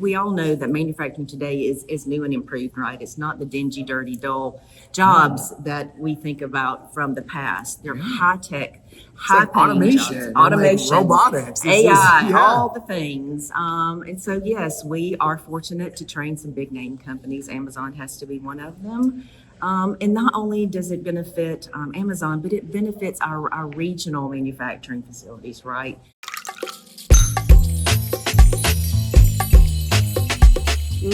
we all know that manufacturing today is new and improved, right? It's not the dingy, dirty, dull jobs that we think about from the past. They're high tech, high paying automation, jobs, automation, like robotics, AI, all the things. And so, yes, we are fortunate to train some big name companies. Amazon has to be one of them. And not only does it benefit Amazon, but it benefits our regional manufacturing facilities, right?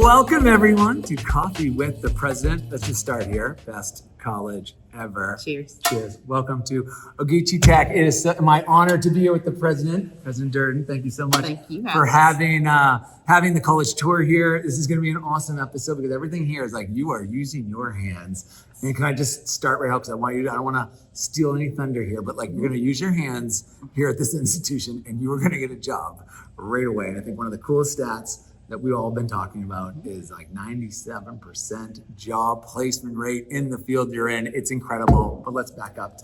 Welcome, everyone, to Coffee with the President. Let's just start here. Best college ever. Cheers. Cheers. Welcome to Ogeechee Tech. It is my honor to be here with the President, President Durden. Thank you so much for having the college tour here. This is going to be an awesome episode because everything here is like you are using your hands. And can I just start right out because I don't want to steal any thunder here, but like you're going to use your hands here at this institution and you are going to get a job right away. And I think one of the coolest stats that we've all been talking about is like 97% job placement rate in the field you're in. It's incredible. But let's back up. Let's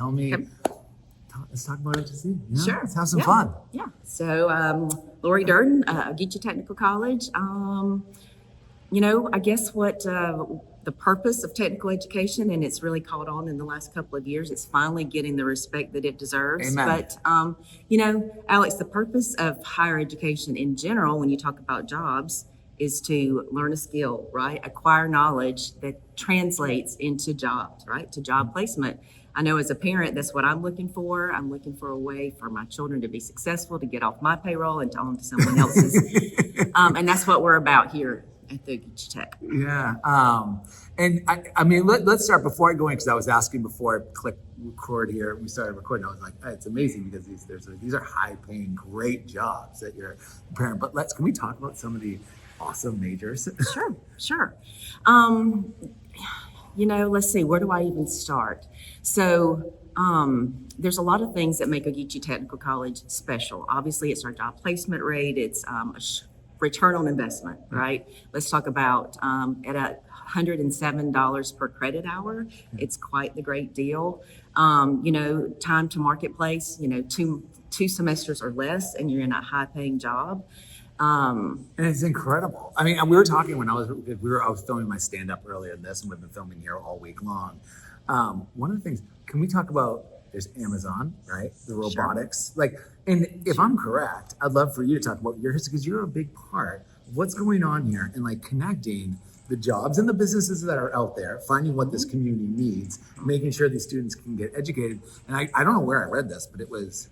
talk about OGC. Yeah, sure. Let's have some fun. Yeah. So, Lori Durden, Ogeechee Technical College. I guess what the purpose of technical education, and it's really caught on in the last couple of years, it's finally getting the respect that it deserves. Amen. But, Alex, the purpose of higher education in general, when you talk about jobs, is to learn a skill, right? Acquire knowledge that translates into jobs, right? To job placement. I know as a parent, that's what I'm looking for. I'm looking for a way for my children to be successful, to get off my payroll and on to someone else's. And that's what we're about here at the Ogeechee Tech. Yeah. And I mean, let's start before I go in, because I was asking before I clicked record here, we started recording, I was like, it's amazing because these are high paying, great jobs that you're preparing. But can we talk about some of the awesome majors? Sure. Let's see, where do I even start? So there's a lot of things that make Ogeechee Technical College special. Obviously, it's our job placement rate. It's return on investment, right? Let's talk about at $107 per credit hour. It's quite the great deal. Time to marketplace, two semesters or less, and you're in a high paying job. And it's incredible. I mean, we were talking when I was filming my stand-up earlier in this, and we've been filming here all week long. One of the things, can we talk about, there's Amazon, right? The robotics. Sure. And if I'm correct, I'd love for you to talk about your history, because you're a big part of what's going on here and connecting the jobs and the businesses that are out there, finding what this community needs, making sure these students can get educated. And I don't know where I read this, but was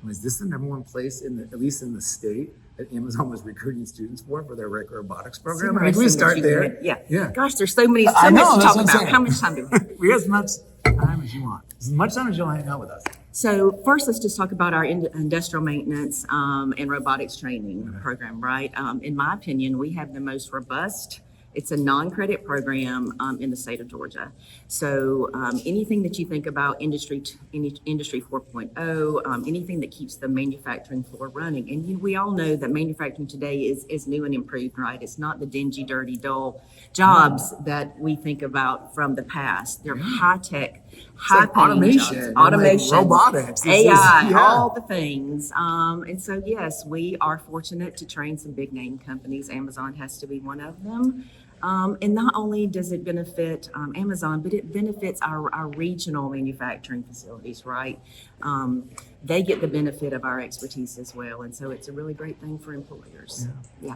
this the number one place at least in the state that Amazon was recruiting students for their robotics program? I think we start there. Yeah. Gosh, there's so much to talk about. How much time do we have? We have as much time as you want. As much time as you'll hang out with us. So first, let's just talk about our industrial maintenance and robotics training program, right? In my opinion, we have the most robust. It's a non-credit program in the state of Georgia. So anything that you think about Industry 4.0, anything that keeps the manufacturing floor running. And we all know that manufacturing today is new and improved, right? It's not the dingy, dirty, dull jobs that we think about from the past. They're high tech, high paying jobs. Automation, robotics, AI, all the things. And so, yes, we are fortunate to train some big name companies. Amazon has to be one of them. And not only does it benefit Amazon, but it benefits our regional manufacturing facilities, right? They get the benefit of our expertise as well. And so it's a really great thing for employers. Yeah.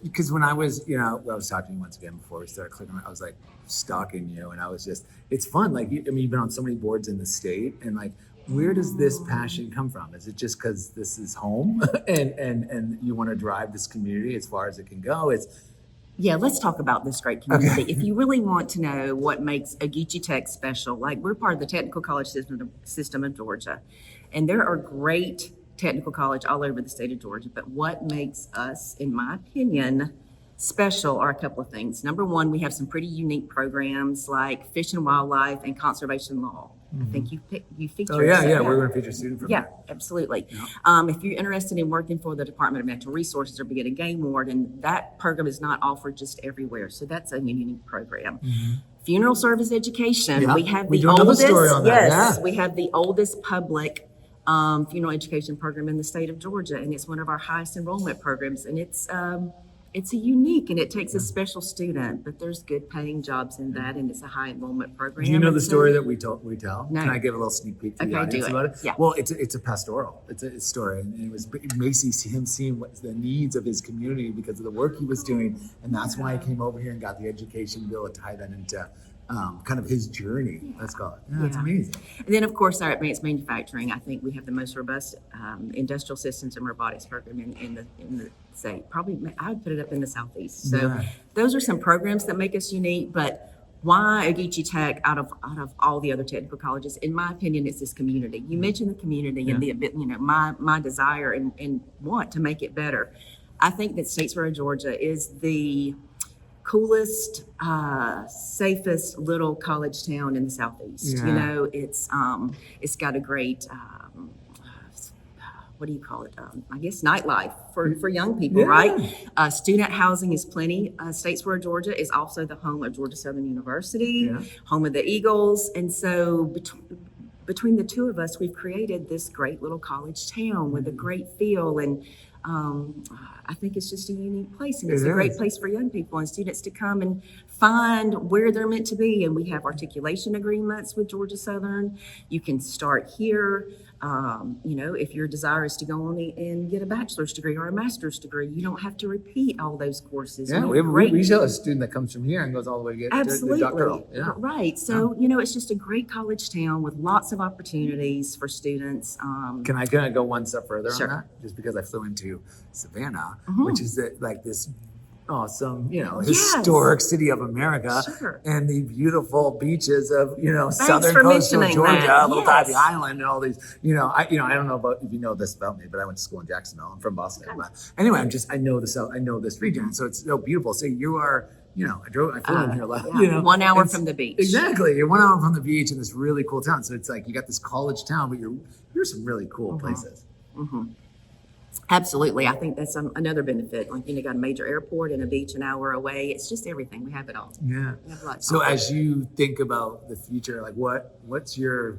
Because when I was talking to you once again before we started clicking, I was stalking you, and I was it's fun. You've been on so many boards in the state, and where does this passion come from? Is it just because this is home and you want to drive this community as far as it can go? Yeah, let's talk about this great community. Okay. If you really want to know what makes Ogeechee Tech special, we're part of the technical college system of Georgia, and there are great technical college all over the state of Georgia. But what makes us, in my opinion, special are a couple of things. Number one, we have some pretty unique programs like Fish and Wildlife and Conservation Law. I think you featured. Oh yeah, we're going to feature a student from Yeah, that. absolutely. Yeah. If you're interested in working for the Department of Natural Resources or being a game warden, that program is not offered just everywhere. So that's a unique program. Mm-hmm. Funeral service education. Yeah. We have we the do oldest. Story on that. Yes, Yeah. We have the oldest public funeral education program in the state of Georgia, and it's one of our highest enrollment programs. And it's It's a unique, and it takes a special student, but there's good paying jobs in that, and it's a high enrollment program. Do you know And the so- story that we tell? No. Can I give a little sneak peek to the Okay, audience do it. about it? Yeah. Well, it's a pastoral. It's a story, and it was Macy him seeing what the needs of his community because of the work he was doing, and that's why he came over here and got the education to be able to tie that into kind of his journey. Let's call it. Yeah, it's Yeah. amazing. And then, of course, our advanced manufacturing. I think we have the most robust industrial systems and robotics program in the state. Probably, I would put it up in the Southeast. So Yeah. those are some programs that make us unique. But why Ogeechee Tech out of all the other technical colleges? In my opinion, it's this community. You mentioned the community and the my desire and want to make it better. I think that Statesboro, Georgia, is the coolest, safest little college town in the Southeast. Yeah. You know, it's got a great, what do you call it? I guess nightlife for young people, Yeah. right? Student housing is plenty. Statesboro, Georgia is also the home of Georgia Southern University, Yeah. home of the Eagles. And so between the two of us, we've created this great little college town with a great feel. And I think it's just a unique place, and it's It a great is. place for young people and students to come and find where they're meant to be. And we have articulation agreements with Georgia Southern. You can start here. If your desire is to go on and get a bachelor's degree or a master's degree, you don't have to repeat all those courses. Yeah, You we have great- we show a student that comes from here and goes all the way to get to the Absolutely. doctoral. Yeah. Right. So, it's just a great college town with lots of opportunities for students. Can I go one step further Sure. on that? Just because I flew into Savannah, Mhm. which is like this awesome, historic city of America, Sure. and the beautiful beaches of southern for coastal mentioning Georgia, that. Little Yes. Tybee Island, and all these. I don't know about if you know this about me, but I went to school in Jacksonville. I'm from Boston, but anyway, I know this region, so it's so beautiful. So you are. I flew in here last. Yeah, 1 hour it's- from the beach. Exactly, you're 1 hour from the beach in this really cool town. So it's like you got this college town, but you're some really cool places. Absolutely. I think that's another benefit. Like, got a major airport and a beach an hour away. It's just everything. We have it all. Yeah. We have lots So of it. as you think about the future, like what's your,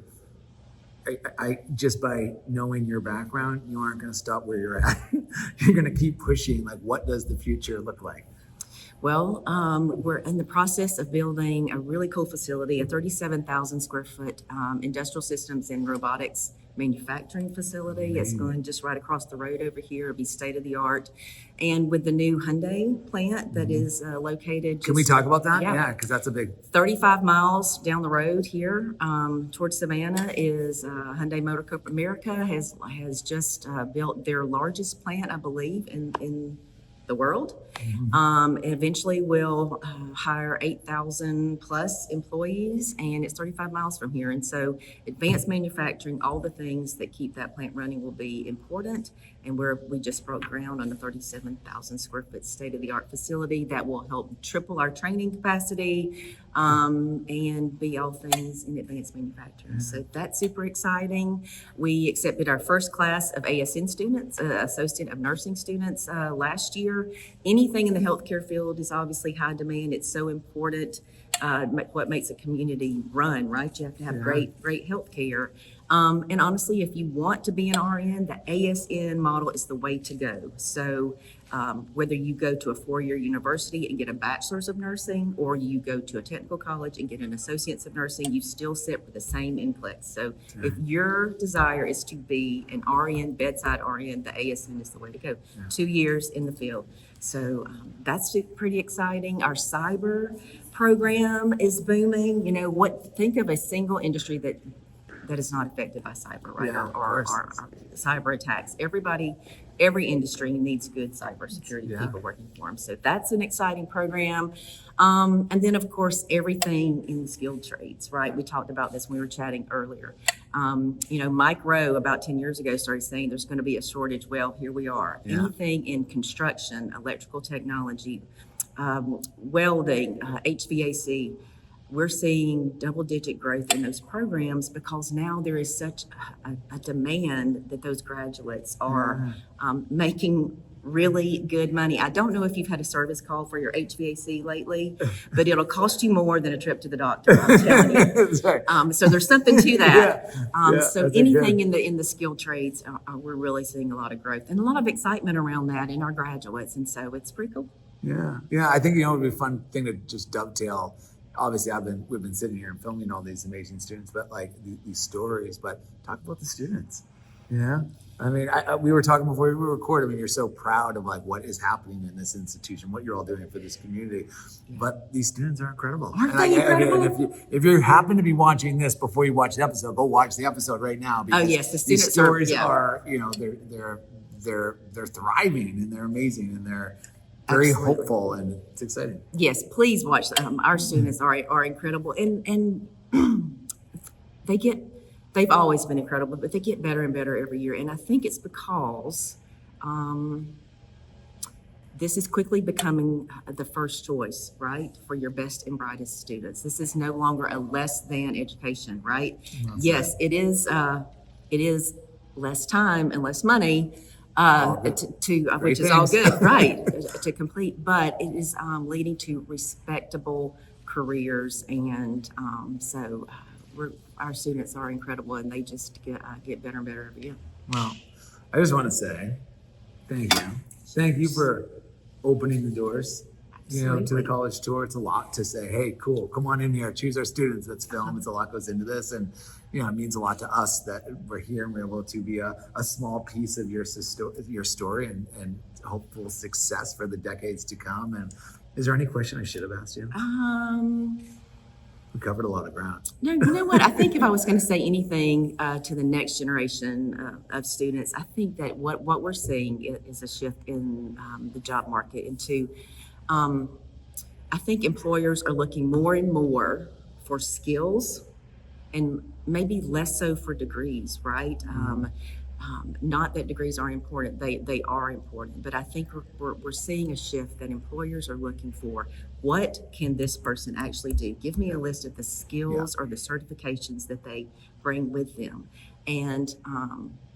I just by knowing your background, you aren't going to stop where you're at. You're going to keep pushing. Like, what does the future look like? Well, we're in the process of building a really cool facility, a 37,000 square foot industrial systems and robotics manufacturing facility. It's going just right across the road over here. It'll be state of the art. And with the new Hyundai plant that is located. Can we talk about that? Yeah. Yeah, because that's a big. 35 miles down the road here towards Savannah is Hyundai Motor Corp America has just built their largest plant, I believe, in the world. Eventually we'll hire 8,000 plus employees, and it's 35 miles from here. And so advanced manufacturing, all the things that keep that plant running will be important. And we just broke ground on a 37,000 square foot state-of-the-art facility that will help triple our training capacity and be all things in advanced manufacturing. So that's super exciting. We accepted our first class of ASN students, Associate of Nursing students, last year. Anything in the healthcare field is obviously high demand. It's so important. What makes a community run, right? You have to have great healthcare. And honestly, if you want to be an RN, the ASN model is the way to go. So whether you go to a 4-year university and get a bachelor's of nursing, or you go to a technical college and get an associate's of nursing, you still sit for the same NCLEX. So if your desire is to be an RN, bedside RN, the ASN is the way to go. 2 years in the field. So that's pretty exciting. Our cyber program is booming. Think of a single industry that is not affected by cyber, right? Yeah, or cyber attacks. Every industry needs good cybersecurity people working for them. So that's an exciting program. And then, of course, everything in skilled trades, right? We talked about this when we were chatting earlier. Mike Rowe, about 10 years ago, started saying there's going to be a shortage. Well, here we are. Yeah. Anything in construction, electrical technology, welding, HVAC, we're seeing double-digit growth in those programs because now there is such a demand that those graduates are making really good money. I don't know if you've had a service call for your HVAC lately, but it'll cost you more than a trip to the doctor, I'm telling you. Right. So there's something to that. So that's anything good. in the skilled trades, we're really seeing a lot of growth and a lot of excitement around that in our graduates. And so it's pretty cool. Yeah. I think, it would be a fun thing to just dovetail. Obviously, we've been sitting here and filming all these amazing students, but like these stories, but talk about the students. Yeah. I mean, we were talking before we recorded. I mean, you're so proud of like what is happening in this institution, what you're all doing for this community. But these students are incredible. Aren't they incredible? And if you happen to be watching this before you watch the episode, go watch the episode right now. Because yes, the these students stories are, they're thriving and they're amazing and they're very Absolutely. hopeful and it's exciting. Yes, please watch them. Our students are incredible, and they've always been incredible, but they get better and better every year. And I think it's because this is quickly becoming the first choice, right, for your best and brightest students. This is no longer a less than education, right? Yes, it is less time and less money. Which is all good, right, to complete, but it is leading to respectable careers, and our students are incredible, and they just get better and better every year. Well, I just want to say thank you. Thank you for opening the doors, to the college tour. It's a lot to say, hey, cool, come on in here, choose our students, let's film. It's a lot goes into this, and it means a lot to us that we're here and we're able to be a small piece of your story and hopeful success for the decades to come. And is there any question I should have asked you? We covered a lot of ground. No, you know what? I think if I was going to say anything to the next generation of students, I think that what we're seeing is a shift in the job market into, I think employers are looking more and more for skills and maybe less so for degrees, right? Not that degrees aren't important, they are important, but I think we're seeing a shift that employers are looking for. What can this person actually do? Give me a list of the skills or the certifications that they bring with them. And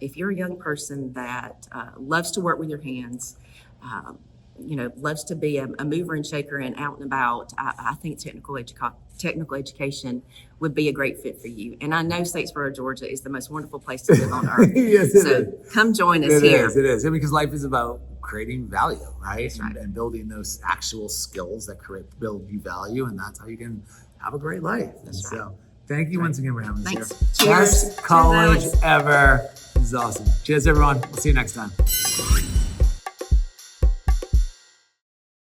if you're a young person that loves to work with your hands, loves to be a mover and shaker and out and about, I think technical education would be a great fit for you. And I know Statesboro, Georgia is the most wonderful place to live on earth. Yes, it is. Come join us here. It is. Because life is about creating value, right? That's right. And building those actual skills that build you value, and that's how you can have a great life. That's right. So thank you once again for having us here. Cheers. Best college ever. This is awesome. Cheers, everyone. We'll see you next time.